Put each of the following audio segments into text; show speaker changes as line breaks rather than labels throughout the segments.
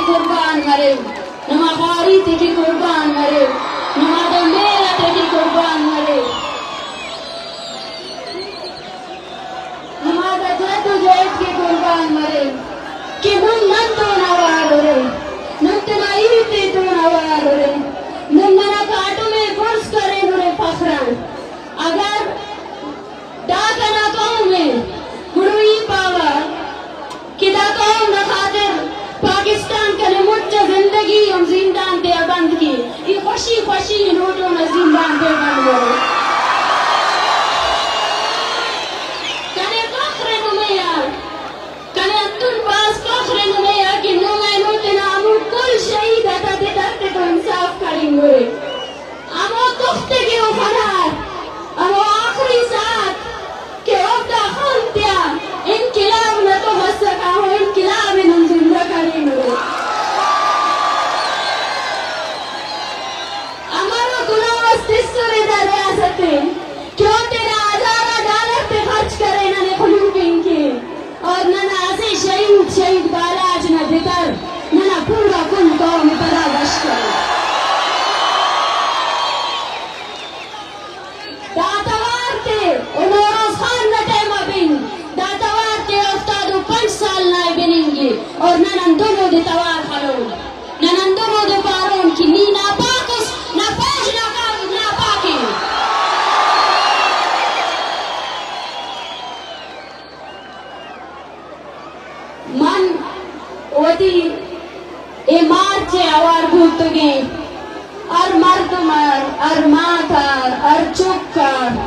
قربان مرے نما غاری تکی قربان مرے نما دمیرا تکی قربان مرے نما دا جد جد کی قربان مرے کہ من تو نوار رے نمتنا ایتے تو نوار رے نمنا کاٹو میں فرس کرے نورے فخران اگر ڈاکنا قوم میں گروئی پاوا کہ دا قوم دا خاطر پاکستان کنے مجھے زندگی ہم زندان دے بند کی یہ خوشی خوشی نوٹوں نے زندان دے بند کرے کنے فخر نمیا کنے اتن پاس فخر نمیا کہ نمائے نوٹے نامو کل شہید اتا دے درتے تو انصاف کریں گے امو تختے کے افرار امو آخری ساتھ کہ افتا خونتیا انقلاب نہ تو ہس سکا ہو انقلاب نم زندہ کریں گے ہمارا گناہ استثر دا ریاست ہے کیوں تیرا ہزارہ ڈالر پہ خرچ کرے نہ خلوبین کے اور نہ ایسے شہید بالاج نہ بکر نہ پورا کل قوم پدا بش کرے داتوار تے انوروز خان نہ ٹیمہ بین داتوار تے افتادو 5 سال نائے بنیں گے اور ننندونو دے توار خلون ننندونو دے پارون کی نی ناپاکس نہ پوش نہ کابد نہ پاکی من وطی اے مارچے اوار بھولتو گئے اور مردمر اور ماتار اور چکر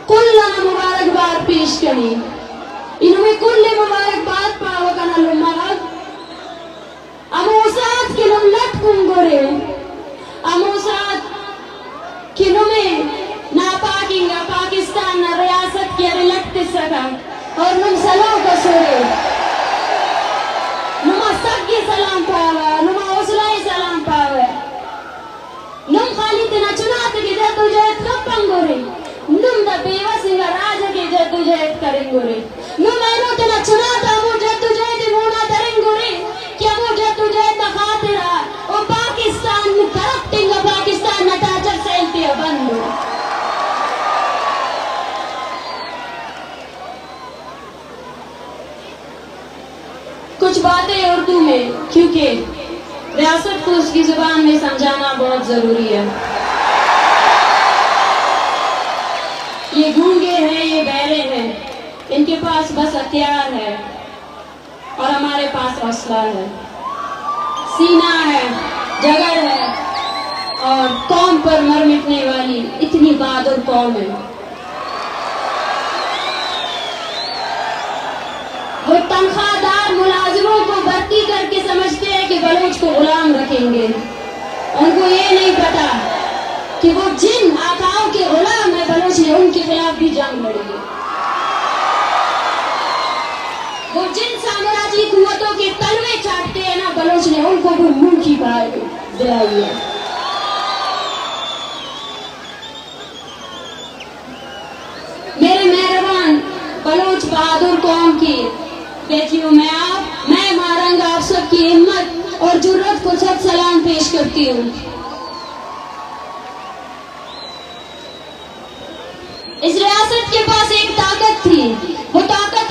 کلنا مبارک بات پیش کریں انہوں میں کل مبارک بات پاو کنا لمغد اموسات کے نم لٹکن گرے اموسات کے نمیں ناپاکینگا پاکستان نہ ریاست کے لٹتے سکا اور نم سلام کو سورے نما سب کی سلام پاوا نما اسلائی سلام پاوا نم خالی تینا چنات کی جد و جہد کپن گرے نم دا بیوہ سنگا راجہ کی جد و جہد کریں گرے نم اینو تینا چناتا مو جد و جہد مونا دریں گرے کیا مو جد و جہد دا خاطرہ او پاکستان میں کرپٹنگا پاکستان نتاجر سیلتی بندو کچھ باتیں اردو میں کیونکہ ریاست کو اس کی زبان میں سمجھانا بہت ضروری ہے یہ گونگے ہیں یہ بہرے ہیں ان کے پاس بس ہتھیار ہے اور ہمارے پاس اسلحہ ہے سینہ ہے جگر ہے اور قوم پر مر مٹنے والی اتنی بہادر قوم ہے وہ تنخواہ دار ملازموں کو بھرتی کر کے سمجھتے ہیں کہ بلوچ کو غلام رکھیں گے ان کو یہ نہیں پتا کہ وہ جن آقاؤں کے غلام ہیں بلوچ نے ان کے خلاف بھی جنگ لڑی ہے وہ جن سامراجی قوتوں کے تلوے چاٹتے ہیں نا بلوچ نے ان کو بھی ملک کی بات دلائی ہے میرے مہربان بلوچ بہادر قوم کی بیٹیوں میں مارنگ آپ سب کی ہمت اور جرات کو سب سلام پیش کرتی ہوں اس ریاست کے پاس ایک طاقت تھی وہ طاقت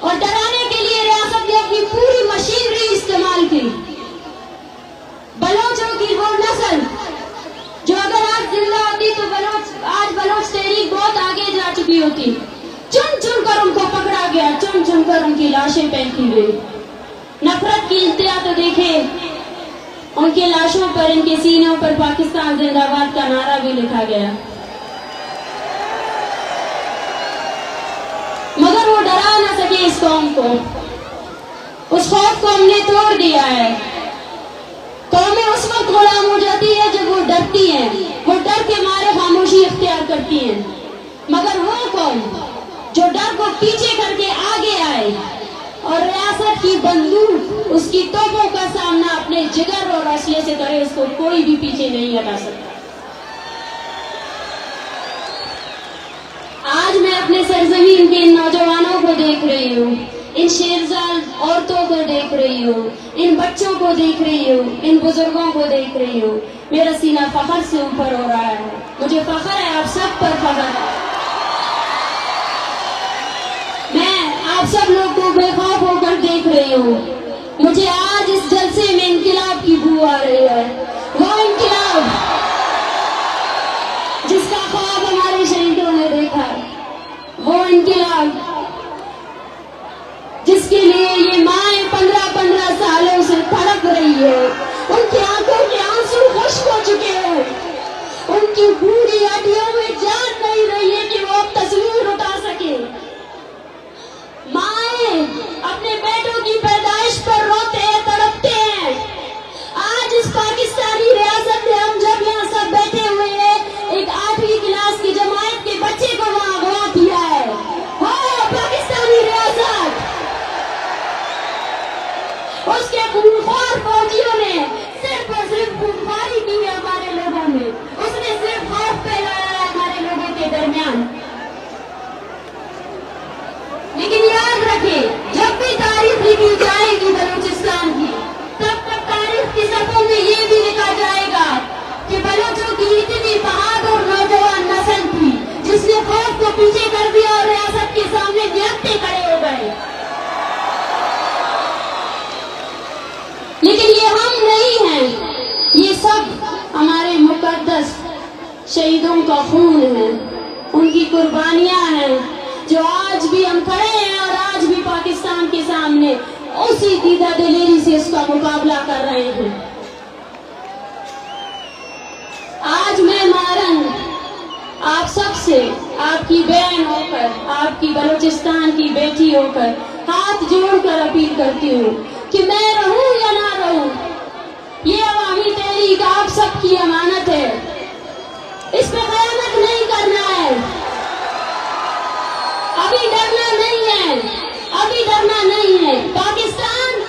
اور ڈرانے کے لیے ریاست نے اپنی پوری مشینری استعمال کی. بلوچوں کی وہ نسل جو اگر آج زندہ ہوتی تو آج بلوچ تحریک بہت آگے جا چکی ہوتی. چن چن کر ان کو پکڑا گیا, چن چن کر ان کی لاشیں پھینکی گئی. نفرت کی انتہا تو دیکھیں, ان کے لاشوں پر, ان کے سینوں پر پاکستان زندہ باد کا نعرہ بھی لکھا گیا. مگر وہ ڈرا نہ سکے اس قوم کو. اس خوف کو ہم نے توڑ دیا ہے. قومیں اس وقت غلام ہو جاتی ہے جب وہ ڈرتی ہیں, وہ ڈر کے مارے خاموشی اختیار کرتی ہیں. مگر وہ قوم جو ڈر کو پیچھے کر کے آگے آئے اور ریاست کی بندوق, اس کی توپوں کا سامنا اپنے جگر اور اسلحے سے کرے, اس کو کوئی بھی پیچھے نہیں ہٹا سکتا. آج میں اپنے سرزمین کے ان نوجوانوں کو دیکھ رہی ہوں, ان شیرزاد عورتوں کو دیکھ رہی ہوں, ان بچوں کو دیکھ رہی ہوں, ان بزرگوں کو دیکھ رہی ہوں. میرا سینہ فخر سے اوپر ہو رہا ہے. مجھے فخر ہے, آپ سب پر فخر ہے. میں آپ سب لوگ کو بے خوف ہو کر دیکھ رہی ہوں. مجھے آج اس جلسے میں انقلاب کی بو آ رہی ہے. وہ انقلاب جس کا خواب ہمارے شہیدوں نے دیکھا, وہ انقلاب جس کے لیے یہ مائیں 15 سالوں سے تڑپ رہی ہے. ان کی آنکھوں کے آنسو خشک ہو چکے ہیں, ان کی پوری ہڈیوں میں جان نہیں رہی ہے کہ وہ اب تصویر اٹھا سکے. مائیں اپنے بیٹوں کی پیدائش پر روتے ہیں, تڑپتے ہیں. آج اس پاکستانی ریاست میں ہم جب یہاں سب بیٹھے ہوئے ہیں, ایک 8ویں کلاس کی جماعت کے بچے کو وہاں اغوا کیا ہے. ہاں, پاکستانی ریاست, اس کے خونخوار فوجیوں نے صرف اور صرف خونخواری کی ہے ہمارے لوگوں میں. اس نے صرف خوف پھیلایا ہے ہمارے لوگوں کے درمیان. لیکن یاد رکھیں, جب بھی تاریخ لکھی جائے گی بلوچستان کی, تب تک تاریخ کی صفحوں میں یہ بھی لکھا جائے گا کہ بلوچوں کی اتنی بہادر نوجوان نسل تھی جس نے خوف کو پیچھے کر دیا اور ریاست کے سامنے گرتے کھڑے ہو گئے. لیکن یہ ہم نہیں ہیں, یہ سب ہمارے مقدس شہیدوں کا خون ہے, ان کی قربانیاں ہیں, جو آج بھی ہم کھڑے ہیں اور آج بھی پاکستان کے سامنے اسی دیدہ دلیری سے اس کا مقابلہ کر رہے ہیں. آج میں مارن آپ سب سے, آپ کی بہن ہو کر, آپ کی بلوچستان کی بیٹی ہو کر ہاتھ جوڑ کر اپیل کرتی ہوں کہ میں رہوں یا نہ رہوں, یہ عوامی تحریک آپ سب کی امانت ہے. اس پہ خیانت نہیں کرنا ہے. ابھی ڈرنا نہیں ہے, ابھی ڈرنا نہیں ہے. پاکستان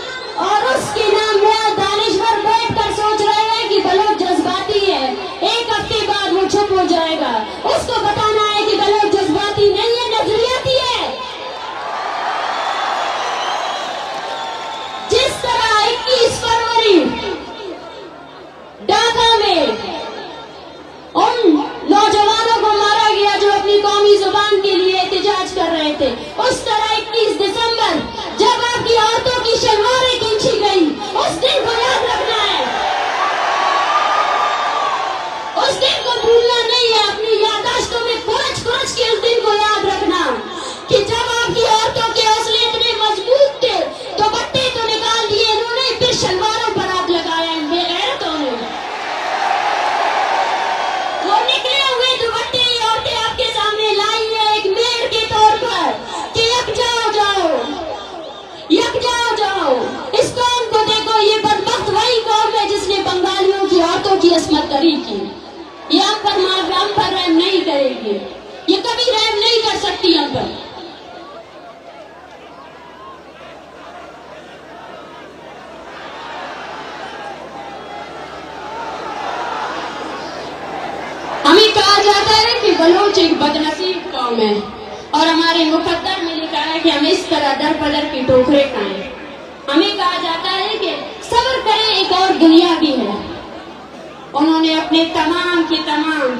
اور اس کے نام میں دانشور بیٹھ کر سوچ رہے ہیں کہ بلوچ جذباتی ہے, 1 ہفتے بعد وہ چھپ ہو جائے گا. اس کو بتانا ہے کہ بلوچ جذباتی نہیں ہے, نظریاتی ہے. جس طرح 21 فروری ڈھاکہ میں ان نوجوانوں کو مارا گیا جو اپنی قومی زبان کے لیے احتجاج کر رہے تھے, اس طرح 21 دسمبر جب آپ کی عورتوں کی شلواریں کھینچی گئی, اس دن کو یاد رکھنا ہے. اس دن کو بھولنا نہیں ہے. اپنی یادداشتوں میں کھرچ کے اس دن کو یاد رکھنا کہ جب آپ کی عورتوں کے حوصلے اتنے مضبوط تھے تو بٹے تو نکال دیے انہوں نے, پھر شلواروں پر ہاتھ لگایا ان بے غیرتوں نے. وہ نکلے ہوئے دوپٹے عورتیں آپ کے سامنے لائی ہیں ایک میڑ کے طور پر کہ یکجا ہو جاؤ, یکجا ہو جاؤ. اس قوم کو دیکھو, یہ بدبخت وہی قوم ہے جس نے بنگالیوں کی عورتوں کی عصمت دری کی. یہ ہم پر رحم نہیں کرے گی, یہ کبھی رحم نہیں کر سکتی ہم پر. ہمیں کہا جاتا ہے کہ بلوچ ایک بدنصیب قوم ہے, اور ہمارے مقدر میں لکھا ہے کہ ہم اس طرح در بدر کی ٹوکرے کھائیں. ہمیں کہا جاتا ہے کہ صبر کریں, ایک اور دنیا بھی ہے. انہوں نے اپنے تمام کے تمام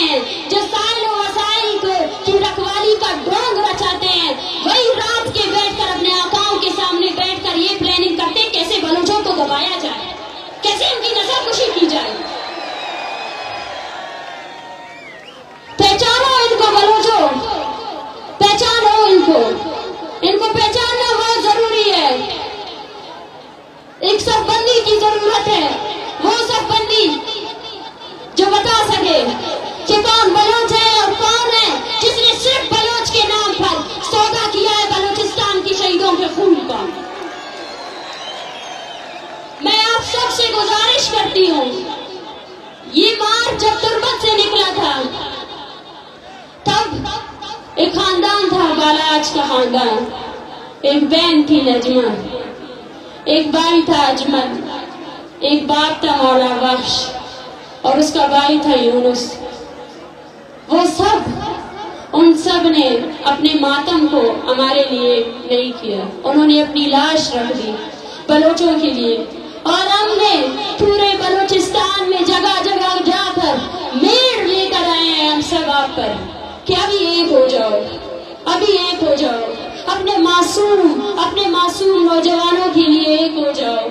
ہیں, جو سائل و وسائل کی رکھوالی کا ڈھونگ رچاتے ہیں, وہی رات کے بیٹھ کر اپنے آقاؤں کے سامنے بیٹھ کر یہ پلاننگ کرتے ہیں کیسے بلوچوں کو دبایا جائے, کیسے ان کی نظر کشی کی جائے. پہچانو ان کو بلوچوں, پہچانو ان کو پہچاننا بہت ضروری ہے. ایک صف بندی کی ضرورت ہے, وہ صف بندی جو بتا سکے کہ کون بلوچ ہے اور کون ہے جس نے صرف بلوچ کے نام پر سودا کیا ہے بلوچستان کی شہیدوں کے خون کا. میں آپ سب سے گزارش کرتی ہوں, یہ مارچ جب تربت سے نکلا تھا تب ایک خاندان تھا بالاچ کا خاندان, ایک بہن تھی نجمہ, ایک بھائی تھا اجمل, ایک باپ تھا مولا بخش اور اس کا بھائی تھا یونس. وہ سب, ان سب نے اپنے ماتم کو ہمارے لیے نہیں کیا, انہوں نے اپنی لاش رکھ دی بلوچوں کے لیے, اور ہم نے پورے بلوچستان میں جگہ جگہ جا کر میڑ لے کر آئے ہیں ہم سب آپ پر کہ ابھی ایک ہو جاؤ, ابھی ایک ہو جاؤ, اپنے معصوم نوجوانوں کے لیے ایک ہو جاؤ.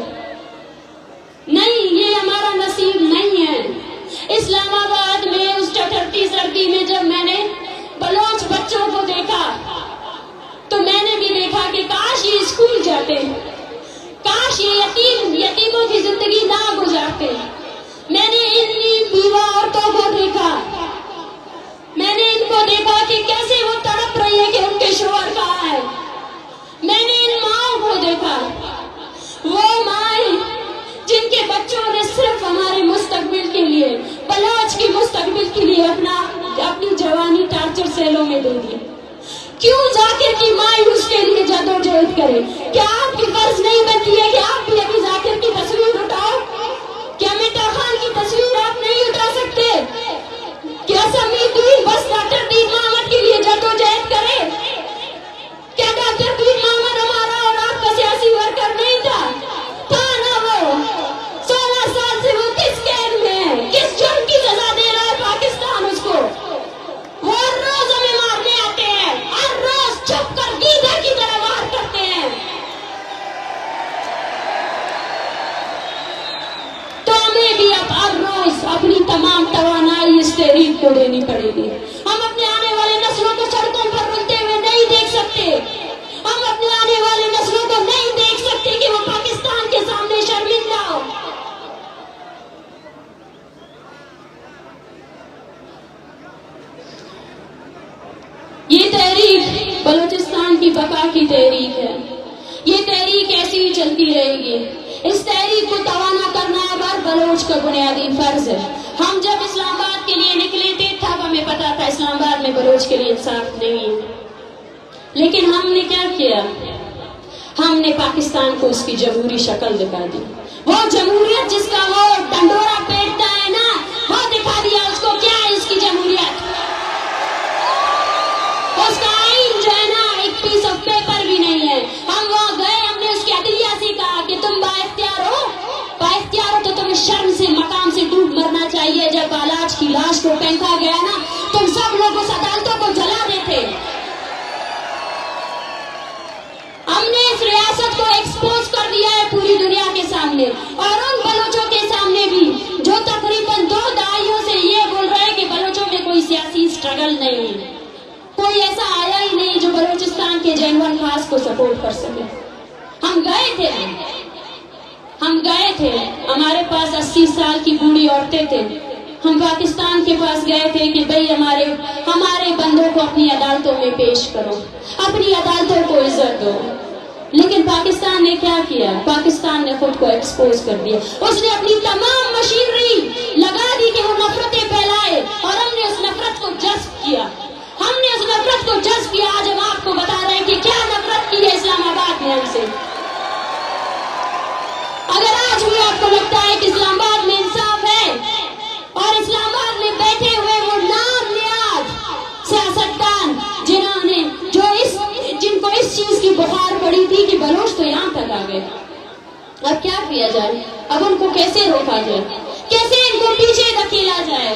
نہیں, یہ ہمارا نصیب نہیں ہے. اسلام آباد میں اس ٹھٹھرتی سردی میں جب میں نے بلوچ بچوں کو دیکھا تو میں نے بھی دیکھا کہ کاش یہ اسکول جاتے, کاش یہ یتیموں کی زندگی نہ گزارتے. میں نے ان بیوہ عورتوں کو دیکھا, میں نے ان کو دیکھا کہ کیسے وہ تڑپ رہی ہے کہ ان کے شوہر کہاں ہے. میں نے ان ماؤں کو دیکھا, وہ مائیں جن کے بچوں نے صرف ہمارے مستقبل کے لیے, بلوچ کی مستقبل کے لیے اپنی جوانی ٹارچر سیلوں میں دے دی. کیوں ذاکر کی ماں اس کے لیے جدوجہد کرے؟ کیا آپ کی فرض نہیں بنتی ہے کہ آپ بھی ابھی ذاکر کی تصویر اٹھاؤ؟ کیا مٹا خان کی تصویر آپ نہیں اٹھا سکتے؟ کیا سمیع دین بس ڈاکٹر دین محمد کے لیے جدوجہد کرے؟ کیا ڈاکٹر دین محمد ہمارا اور آپ کا سیاسی ورکر نہیں تھا نا؟ وہ 16 سال سے وہ کس قید میں ہے, کس جرم کی سزا دے رہا ہے پاکستان اس کو؟ وہ ہر روز ہمیں مارنے آتے ہیں, ہر روز چھپ کر گیدڑ کی طرح وار کرتے ہیں. تو ہمیں بھی اب ہر روز اپنی تمام توانائی اس تحریک کو دینی پڑے گی. ہم اپنے آنے والے نسلوں کو سڑکوں پر رولتے ہوئے نہیں دیکھ سکتے, ہم اپنے آنے والے نسلوں کو نہیں دیکھ سکتے کہ وہ پاکستان کے سامنے شرمندہ ہو. یہ تحریک بلوچستان کی بقا کی تحریک ہے. یہ تحریک ایسی ہی چلتی رہے گی. اس تحریک کو توانا کرنا اب ہر بلوچ کا بنیادی فرض ہے. ہم جب اسلام آباد کے لیے نکلے تھے تب ہمیں پتا تھا اسلام آباد میں بلوچ کے لیے انصاف نہیں ہے, لیکن ہم نے کیا کیا؟ ہم نے پاکستان کو اس کی جمہوری شکل دکھا دی. وہ جمہوریت جس کا وہ ڈنڈورا پیٹتا ہے نا, وہ دکھا دیا اس کو کیا ہے اس کی جمہوریت. اس کا آئین جو ہے نا ایک پیس آف پیپر بھی نہیں ہے. ہم وہاں گئے, ہم نے اس کی عدلیہ سے کہا کہ تم بااختیار ہو تو تمہیں شرم سے مقام سے ڈوب مرنا چاہیے. جب بالاچ کی لاش کو پھینکا گیا نا, تم سب لوگ اس عدالتوں کو جلا دیتے. ہم نے اس ریاست کو ایکسپوز کر دیا ہے پوری دنیا کے سامنے, اور ان بلوچوں کے سامنے بھی جو تقریباً 2 دہائیوں سے یہ بول رہے ہیں کہ بلوچوں میں کوئی سیاسی سٹرگل نہیں ہے. کوئی ایسا آیا ہی نہیں جو بلوچستان کے جینوئن خاص کو سپورٹ کر سکے. ہم گئے تھے, ہمارے پاس 80 سال کی بوڑھی عورتیں تھے. ہم پاکستان کے پاس گئے تھے کہ بھئی ہمارے بندوں کو اپنی عدالتوں میں پیش کرو, اپنی عدالتوں کو عزت دو. لیکن پاکستان نے کیا کیا؟ پاکستان نے خود کو ایکسپوز کر دیا. اس نے اپنی تمام مشینری لگا دی کہ وہ نفرتیں پھیلائے, اور ہم نے اس نفرت کو جذب کیا. آج ہم آپ کو بتا رہے ہیں کہ کیا نفرت کی ہے اسلام آباد میں ہم سے. اگر آج بھی آپ کو لگتا ہے کہ اسلام آباد میں انصاف ہے, اور اسلام آباد میں بیٹھے ہوئے وہ نام نیاز سیاستدان جن کو اس چیز کی بخار پڑی تھی کہ بلوچ تو یہاں تک آ گئے, اب کیا کیا جائے؟ اب ان کو کیسے روکا جائے, کیسے ان کو پیچھے دھکیلا جائے؟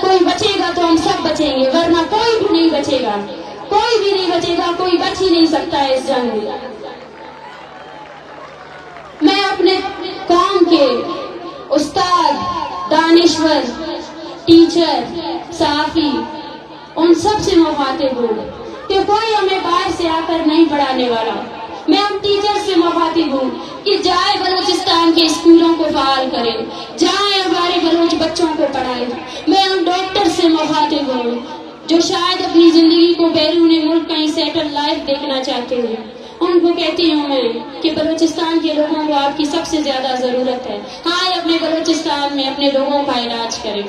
کوئی بچے گا تو ہم سب بچیں گے، ورنہ کوئی بھی نہیں بچے گا، کوئی بھی نہیں بچے گا، کوئی بچ ہی نہیں سکتا ہے اس جنگ میں۔ میں اپنے قوم کے استاد، دانشور، ٹیچر، صحافی، ان سب سے مخاطب ہوں کہ کوئی ہمیں باہر سے آ کر نہیں پڑھانے والا۔ میں ہم ٹیچر سے مخاطب ہوں کہ جائے بلوچستان کے اسکولوں کو فعال کرے، جائیں ہمارے بلوچ بچوں کو پڑھائے۔ میں ہم ڈاکٹر سے مخاطب ہوں جو شاید اپنی زندگی کو بیرون ملک کہیں سیٹل لائف دیکھنا چاہتے ہیں، ان کو کہتی ہوں میں کہ بلوچستان کے لوگوں کو آپ کی سب سے زیادہ ضرورت ہے، ہاں اپنے بلوچستان میں اپنے لوگوں کا علاج کریں۔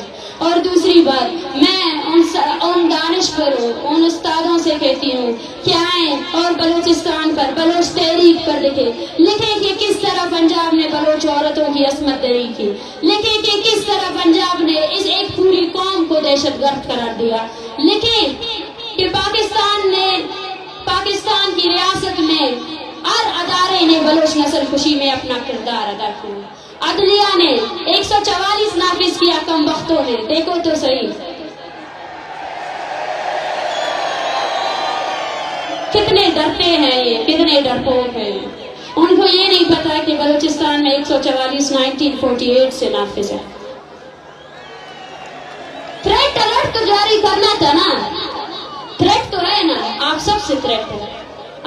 اور دوسری بات، میں ان دانشوروں، ان استادوں سے کہتی ہوں کہ آئیں اور بلوچستان پر، بلوچ تحریک پر لکھیں کہ کس طرح پنجاب نے بلوچ عورتوں کی عصمت دری کی، لکھیں کہ کس طرح پنجاب نے اس ایک پوری قوم کو دہشت گرد قرار دیا، لکھیں کہ پاکستان کی ریاست میں ہر ادارے نے بلوچ نسل کشی میں اپنا کردار ادا کیا۔ عدلیہ نے 144 نافذ کیا، کم وقتوں نے، دیکھو تو صحیح کتنے ڈرتے ہیں یہ، کتنے ڈرپوک ہیں۔ ان کو یہ نہیں پتا کہ بلوچستان میں 144 1948 سے نافذ ہے۔ تھریٹ الرٹ تو جاری کرنا تھا نا، تھریٹ تو ہے نا، آپ سب سے تھریٹ ہے،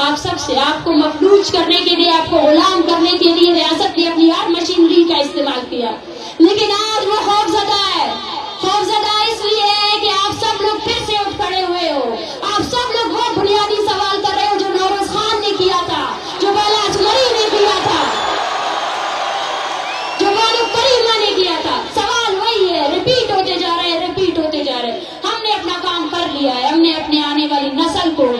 آپ سب سے، آپ کو مفلوج کرنے کے لیے، آپ کو غلام کرنے کے لیے ریاست نے اپنی ہر مشینری کا استعمال کیا، لیکن آج وہ خوفزدہ ہے۔ خوفزدہ اس لیے ہے کہ آپ سب لوگ پھر سے اٹھ کھڑے ہوئے ہو، آپ سب لوگ وہ بنیادی سوال کر رہے ہو جو نوروز خان نے کیا تھا، جو بیلا اجمری نے کیا تھا، جو بانو کریمہ نے کیا تھا۔ سوال وہی ہے، ریپیٹ ہوتے جا رہے ہیں، ریپیٹ ہوتے جا رہے ہیں۔ ہم نے اپنا کام کر لیا ہے، ہم نے اپنے آنے والی نسل کو،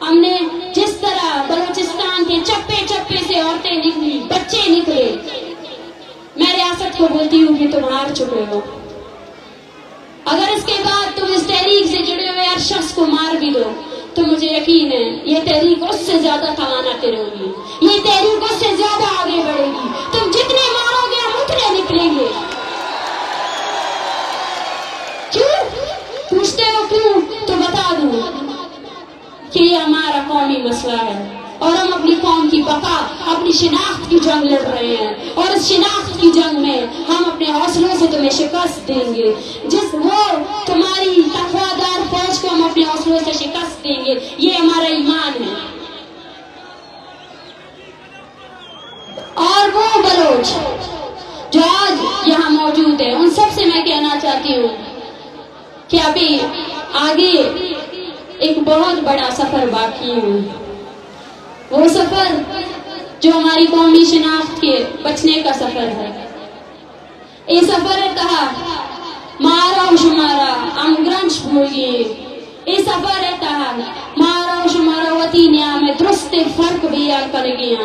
ہم نے جس طرح بلوچستان کے چپے چپے سے عورتیں نکلی، بچے نکلے، میں ریاست کو بولتی ہوں کہ تم ہار چکے ہو۔ اگر اس کے بعد تم اس تحریک سے جڑے ہوئے ہر شخص کو مار بھی دو تو مجھے یقین ہے یہ تحریک اس سے زیادہ تواناتے رہے گی، یہ تحریک اس سے زیادہ آگے بڑھے گی۔ تم جتنے مارو گے ہم اتنے نکلیں گے۔ کیوں پوچھتے ہو؟ کیوں؟ تو بتا دوں کہ یہ ہمارا قومی مسئلہ ہے اور ہم اپنی قوم کی بقا، اپنی شناخت کی جنگ لڑ رہے ہیں، اور اس شناخت کی جنگ میں ہم اپنے حوصلوں سے تمہیں شکست دیں گے۔ وہ تمہاری تقویدار فوج کو ہم اپنے حوصلوں سے شکست دیں گے، یہ ہمارا ایمان ہے۔ اور وہ بلوچ جو آج یہاں موجود ہے، ان سب سے میں کہنا چاہتی ہوں کہ ابھی آگے ایک بہت بڑا سفر باقی ہے، وہ سفر جو ہماری قومی شناخت کے بچنے کا سفر ہے۔ یہ سفر تھا مارا و شمارا ہم گرنش بھولگی، یہ سفر تھا مارا و شمارا وطی نیام درست فرق بیا کر گیا،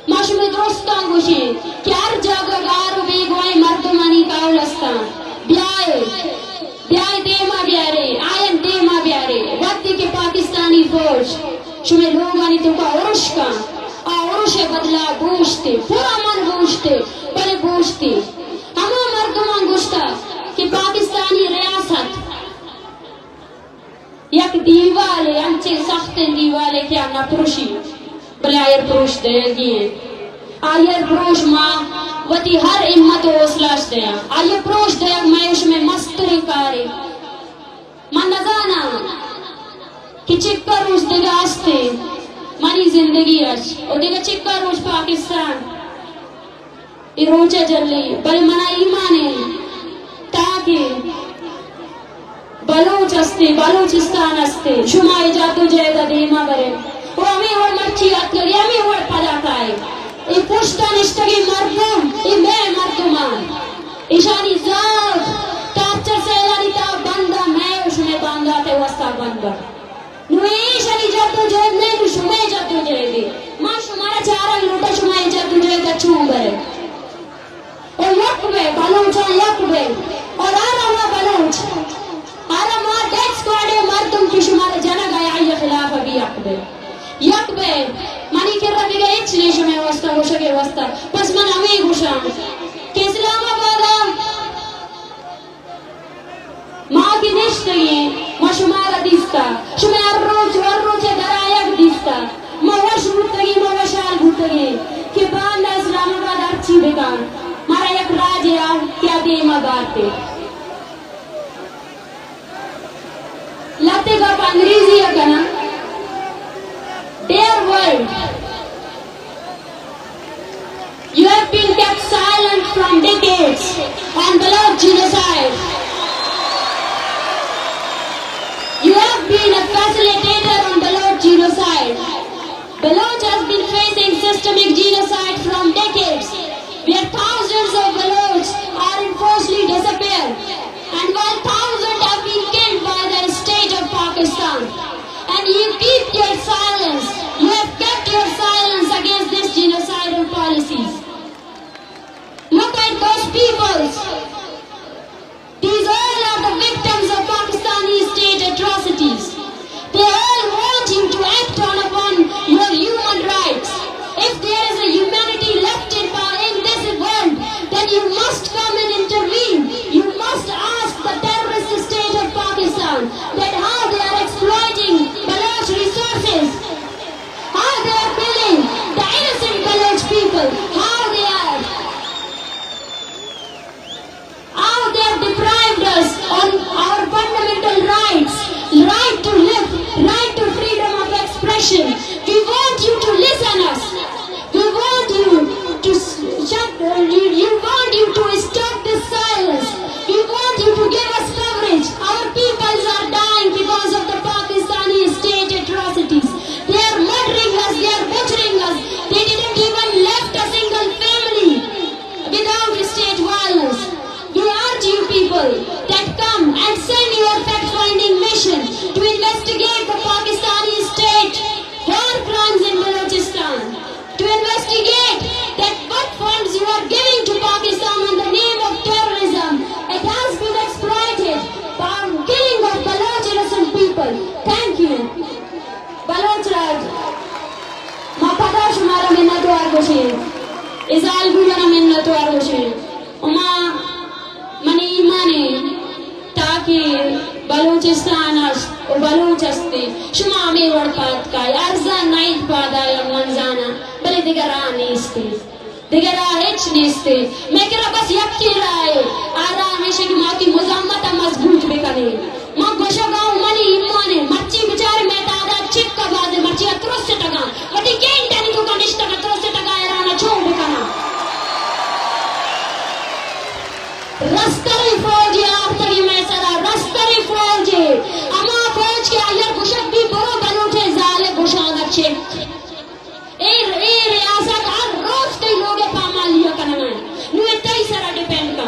مشم درستان گوشی کہ ہر جگہ گارو بھی گوئی مردمانی کاولستان، بیائے دیما بیارے، آئین دیما بیارے، وقتی کے پاکستانی فوج شمی لوگانی تو کا عرش کا، عرش بدلا گوشتے، پورا من گوشتے، بلے گوشتے، ہمیں مردمان گوشتا کہ پاکستانی ریاست یک دیوالے، انچے سخت دیوالے کیا نہ پروشی، بلے آئیر پروش دے گی ہیں، آئیر پروش ماں وطی ہر امت و اسلاش دیا، آئیر پروش دیا میں اس میں مستری کاری، من نزانا کہ چکا روش دیگا آستے منی زندگی اچ اور دیگا چکا روش پاکستان یہ روچہ جلی بل منا ایمان ہے تاکہ بلوچ استے، بلوچستان استے شما ایجادو جائدہ دیما برے وہ ہمیں اور مرچی آت کری، ہمیں اور پدا کھائے، ای پشتا نشتگی مردم، ای میں مردمان ایشانی ذات تاچر سیلانی تا بندہ میں اس میں باندھا تے وستا بندہ نویش علی جدو جہد میں نو شمع جدو جہدی ماں شمارا چارا لوٹا شمع جدو جہد چون برے اور یک بے بلوچان یک بے اور آرہا بلوچ آرہا ماں ڈیٹ سکواڈے مردم کی شمارا جنہ گیا یہ خلاف ابھی یک بے منی کر رہا دیگا ایچ نہیں شمع وستا گوشا کے وستا پس من ہمیں گوشا کہ اسلام آبادا اشتغي ما شمارة ديستا شمار روج درايك ديستا ما وش بوتگي ما وشال بوتگي کہ باندہ اسلام آباد اچھی بکان مارا یک راجیا کیا دیما بارتے لاتے گا انگریزی ہے کنا Dear world, you have been kept silent from decades on Baloch genocide. You have been a facilitator on Baloch genocide. Baloch has been facing systemic genocide from decades, where thousands of Baloch are enforcedly disappeared, and while thousands have been killed by the state of Pakistan. And you keep your silence. You have kept your silence against these genocidal policies. Look at those peoples. These all are the victims of Pakistani state atrocities. They all want you to act upon your human rights. If there is a humanity left in this world, then you must come and intervene. You must ask the terrorist state of Pakistan that how they are exploiting Baloch resources, how they are killing the innocent Baloch people, how they have deprived us on our fundamental rights, right to live, right to freedom of expression. We want you to listen us. We want you to stop this silence. We want you to give us coverage. Our peoples are dying because of the Pakistani state atrocities. They are murdering us, they are butchering us. They didn't even left a single family without state violence. We urge you people that come and send your fact-finding mission to investigate the Pakistani state war crimes in Balochistan, to investigate that what funds you are giving to Pakistan in the name of terrorism. It has been exploited by killing of Baloch innocent people. Thank you. Baloch Raj. Ma pada shumara minnatu argoshe. Izal gulana minnatu argoshe. Uma mani imane taki Balochistan o Baloch asti shuma me warpat ka arzan naid pada manzana bale digarani isti digara hech niste mekra bas yakki rae ara heshe ki ma ki muzammata mazboot bekane ma gosha gaun mani imane machi bichare me tada chikka baze machi atros se taga ati kein tani ko kanishta atros se taga era na chou bekana rastari fauji artari me sara rastari fauji ama fauj ke ayar gushak bi boro baloche zale gushana chek e riyasat har roz kei loge pama liya karna hai nu etai sara depend ka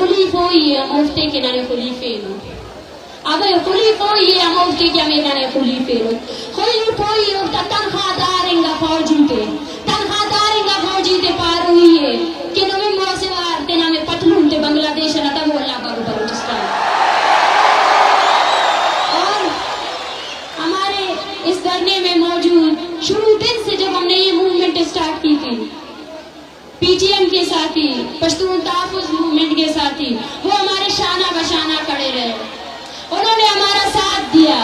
خلیفوی مفتکنن خلیفینو Abe خلیفوی مفتی که میگن خلیفینو خلیفوی افتا تنخواه دارنگا فوجیده تنخواه دارنگا فوجیده پارویه که نمی موسیوار تنام پتلون تے بنگلہ دیش نتا بولا بارو بلوچستان اور ہمارے اس دھرنے میں موجود شروع دن سے جب ہم نے یہ موومنٹ اسٹارٹ کی تھی پی ٹی ایم کے ساتھی پشتون تحفظ موومنٹ کے ساتھی وہ ہمارے شانہ بشانہ کھڑے رہے انہوں نے ہمارا ساتھ دیا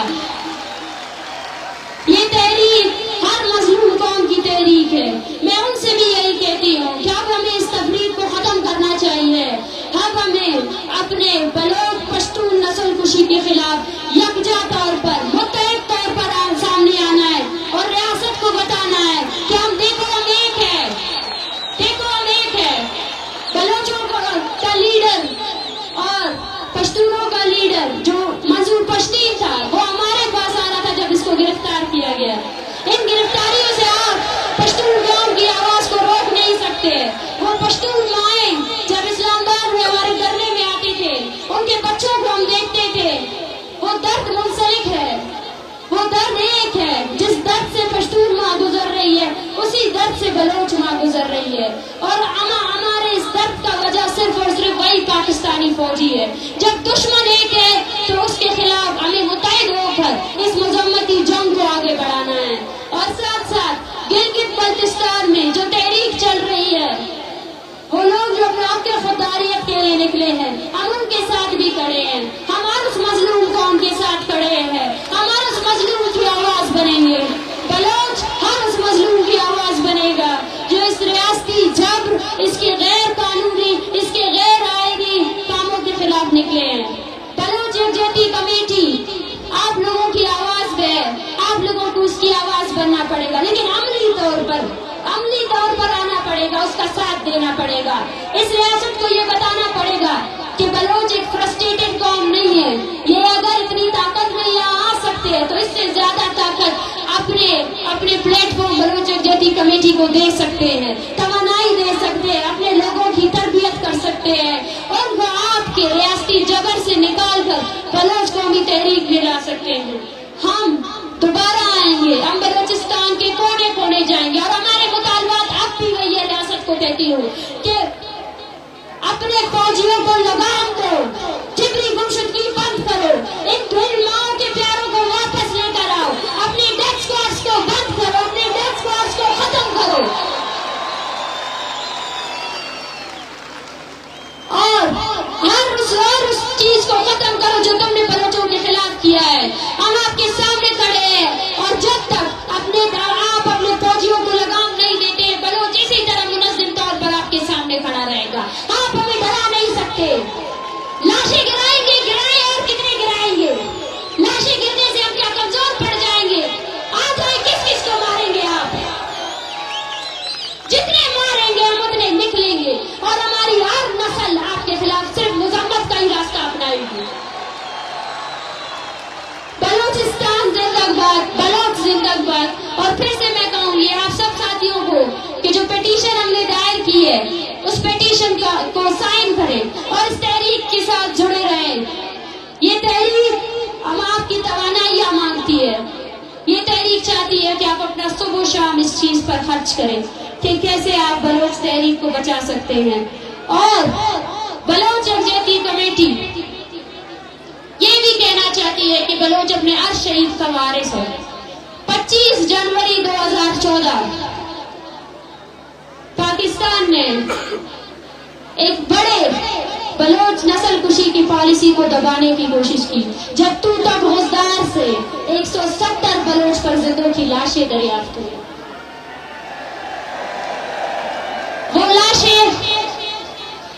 یہ تحریک ہر مظلوم قوم کی تحریک ہے میں ان سے بھی یہی کہتی ہوں کہ اب ہمیں اس تفریق کو ختم کرنا چاہیے اب ہمیں اپنے بلوچ پشتون نسل کشی کے خلاف یکجا طور پر متحد طور پر سامنے آنا ہے اور ریاست کو بتانا ہے کہ ہم دیکھو ہم ایک ہے دیکھو ہم ایک ہے بلوچوں کا لیڈر اور پشتونوں کا لیڈر جو منظور پشتین تھا وہ ہمارے پاس آ رہا تھا جب اس کو گرفتار کیا گیا ان گرفتاریوں سے آپ پشتون قوم کی آواز کو روک نہیں سکتے وہ پشتون مائیں جب اسلام آباد میں ہمارے دھرنے میں آتے تھے ان کے بچوں کو ہم دیکھتے تھے وہ درد منسلک ہے وہ درد ایک ہے جس درد سے پشتون ماں گزر رہی ہے اسی درد سے بلوچ ماں گزر رہی ہے اور ہمارے اس درد کا وجہ صرف اور صرف وہی پاکستانی فوجی ہے جب دشمن ایک ہے تو اس کے خلاف ہمیں متحد ہو کر اس مذمتی جنگ کو آگے بڑھانا ہے اور ساتھ ساتھ گلگت بلتستان میں جو تحریک چل رہی ہے وہ لوگ جو اپنے آپ کے خودداریت کے لیے نکلے ہیں ہم ان کے ساتھ بھی کھڑے ہیں ہم اس مظلوم قوم کے ساتھ کھڑے ہیں ہم اس مظلوم کی آواز بنیں گے بلوچ ہر اس مظلوم کی آواز بنے گا جو اس ریاستی جبر اس کے غیر قانونی اس کے غیر آئینی کاموں کے خلاف نکلے ہیں بلوچ یکجہتی کمیٹی آپ لوگوں کی آواز ہے آپ لوگوں کو اس کی آواز بننا پڑے گا لیکن عملی طور پر آنا پڑے گا اس کا ساتھ دینا پڑے گا اس ریاست کو یہ بتانا پڑے گا کہ بلوچ ایک فرسٹریٹڈ قوم نہیں ہے یہ اگر اتنی طاقت میں یہاں آ سکتے ہیں تو اس سے زیادہ طاقت اپنے پلیٹ فارم بلوچ یکجہتی کمیٹی کو دے سکتے ہیں توانائی دے سکتے ہیں اپنے لوگوں کی تربیت کر سکتے ہیں اور وہ آپ کے ریاستی جبر سے نکال کر بلوچ قومی تحریک میں لا سکتے ہیں ہم دوبارہ آئیں گے ہم بلوچستان کے کونے کونے جائیں گے اور ہمارے مطالبات اب بھی وہی ریاست کو کہتی ہوں کہ اپنے فوجیوں کو لگام دو جبری گمشدگی بند کرو ان ماؤں کے پیاروں کو واپس لے کر آؤ اپنے ڈیتھ اسکواڈز کو بند کرو اپنے ڈیتھ اسکواڈز کو ختم کرو اور ہر اس چیز کو ختم کرو جو تم نے بلوچوں کے خلاف کیا ہے ہم آپ کے سامنے کھڑے ہیں اور جب تک آپ اپنے فوجیوں کو لگام نہیں دیتے بلوچ اسی طرح منظم طور پر آپ کے سامنے کھڑا رہے گا آپ ہمیں ڈرا نہیں سکتے لاشیں گرائیں گرائیں اور کتنے گرائیں گے لاشیں گرنے سے ہم کیا کمزور پڑ جائیں گے آج کس کو ماریں گے آپ جتنے ماریں گے ہم اتنے نکلیں گے اور ہماری ہر نسل آپ کے خلاف صرف مذمت کا ہی راستہ اپنائے گی بلوچستان زندہ باد بلوچ زندہ باد اور پھر سے میں کہوں گی آپ سب ساتھیوں کو کہ جو پیٹیشن ہم نے دائر کی ہے اس پیٹیشن کو سائن کریں اور اس تحریک کے ساتھ جڑے رہیں یہ تحریک ہم آپ کی توانائیاں مانگتی ہے یہ تحریک چاہتی ہے کہ آپ اپنا صبح و شام اس چیز پر خرچ کریں کہ کیسے آپ بلوچ تحریک کو بچا سکتے ہیں اور بلوچ یکجہتی کمیٹی یہ بھی کہنا چاہتی ہے کہ بلوچ اپنے عرش شہید کا وارث ہے 25 جنوری 2014 پاکستان نے ایک بڑے بلوچ نسل کشی کی پالیسی کو دبانے کی کوشش کی جب تو تک غزدار سے 170 بلوچ فرزندوں کی لاشیں دریافت ہوئی وہ لاشیں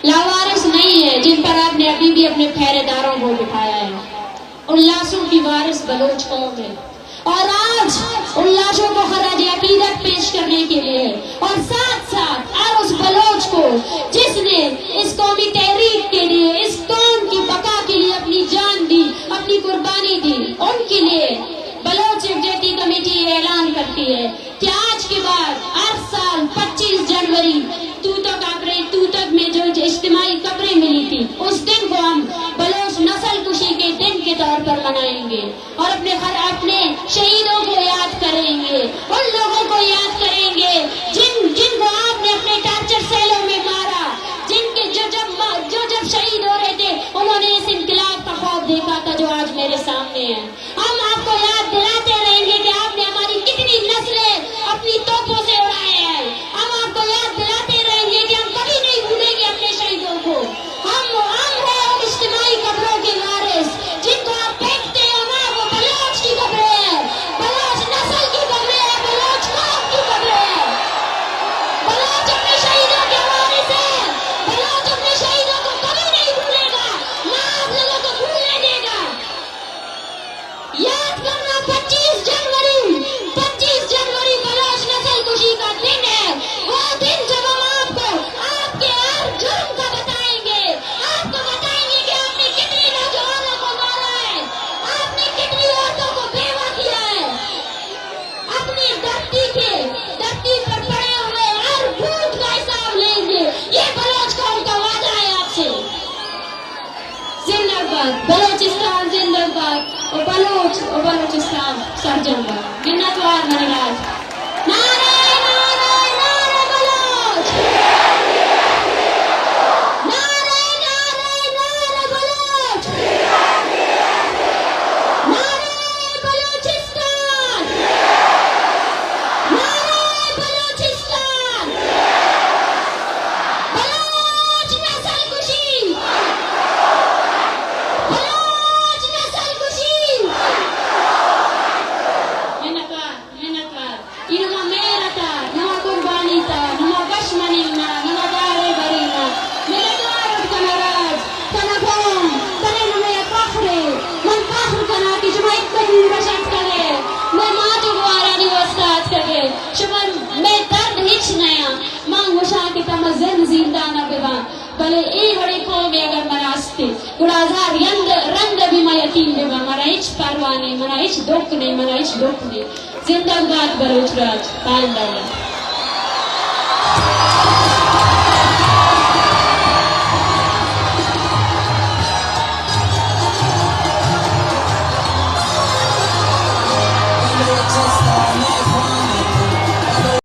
لاوارث نہیں ہے جن پر آپ نے ابھی بھی اپنے پہرے داروں کو بٹھایا ہے ان لاشوں کی وارث بلوچ قوم ہے اور آج ان لاشوں کو خراج عقیدت پیش کرنے کے لیے اور ساتھ ساتھ ہر اس بلوچ کو جس نے اس قومی تحریک کے لیے اس قوم کی بقا کے لیے اپنی جان دی اپنی قربانی دی ان کے لیے بلوچ یکجہتی کمیٹی یہ اعلان کرتی ہے کہ آج کے بعد ہر سال 25 جنوری تو تک میں جو اجتماعی قبریں ملی تھی اس منائیں گے اور اپنے شہیدوں کو یاد کریں گے, ان لوگوں کو یاد کریں گے جن کو آپ نے اپنے ٹارچر سیلوں میں مارا, جو جب شہید ہو رہے تھے انہوں نے اس انقلاب کا خواب دیکھا تھا جو آج میرے سامنے ہے. ہم آپ کو یاد دلاتے رہیں گے کہ آپ نے ہماری کتنی نسلیں اپنی توپوں سے اڑائے ہیں. ہم آپ کو یاد دلاتے رہیں گے کہ ہم کبھی نہیں بھولیں گے اپنے شہیدوں کو. ہم ہیں ان اجتماعی قبروں کے وارث جن کو آپ پھینکتے ہیں, وہ بلوچ کی قبریں ہیں, بلوچ نسل کی قبریں ہیں, بلوچ قوم کی قبریں ہیں. بلوچ اپنے شہیدوں کے وارث ہیں. بلوچ اپنے شہیدوں کو کبھی نہیں بھولے گا, نہ آپ لوگوں کو بھولنے دے گا. یاد کرنا 25 جنوری بلوچ نسل کشی کا دن ہے. وہ دن جب ہم آپ کو آپ کے ہر جرم کا بتائیں گے, آپ کو بتائیں گے کہ آپ نے کتنی نوجوانوں کو مارا ہے, آپ نے کتنی عورتوں کو بیوہ کیا ہے. اپنی دھرتی پر پڑے ہوئے ہر بھوت کا حساب لیں گے. یہ بلوچ قوم کا وعدہ ہے آپ سے. زندہ باد بلوچستان, زندہ باد بلوچستان سرجن باد. منتوار منراج. نعرہ بلوچ. نعرہ بلوچ. نعرہ بلوچستان. نعرہ بلوچستان. بلوچ نسل کشی. بلوچ نسل کشی. منتوار اینما میرتا نما قربانیتا نما بشمنینا نما داره برینا منتوار کنراج کنکم کنه نما فخره من فخر کنا که شما اتنی بشت کرے میں ماں تو دوارا نہیں وستاد کرے شما میں درد ہچ نیا ماں گوشا کہ تم زندہ نہ ببان بلے ای بڑی قومی اگر مراستے گڑازار رند بھی میں یتیم ببان مرا ہچ پروانے مرا ہچ دکھ نہیں. زندہ باد بلوچ راج. پائندہ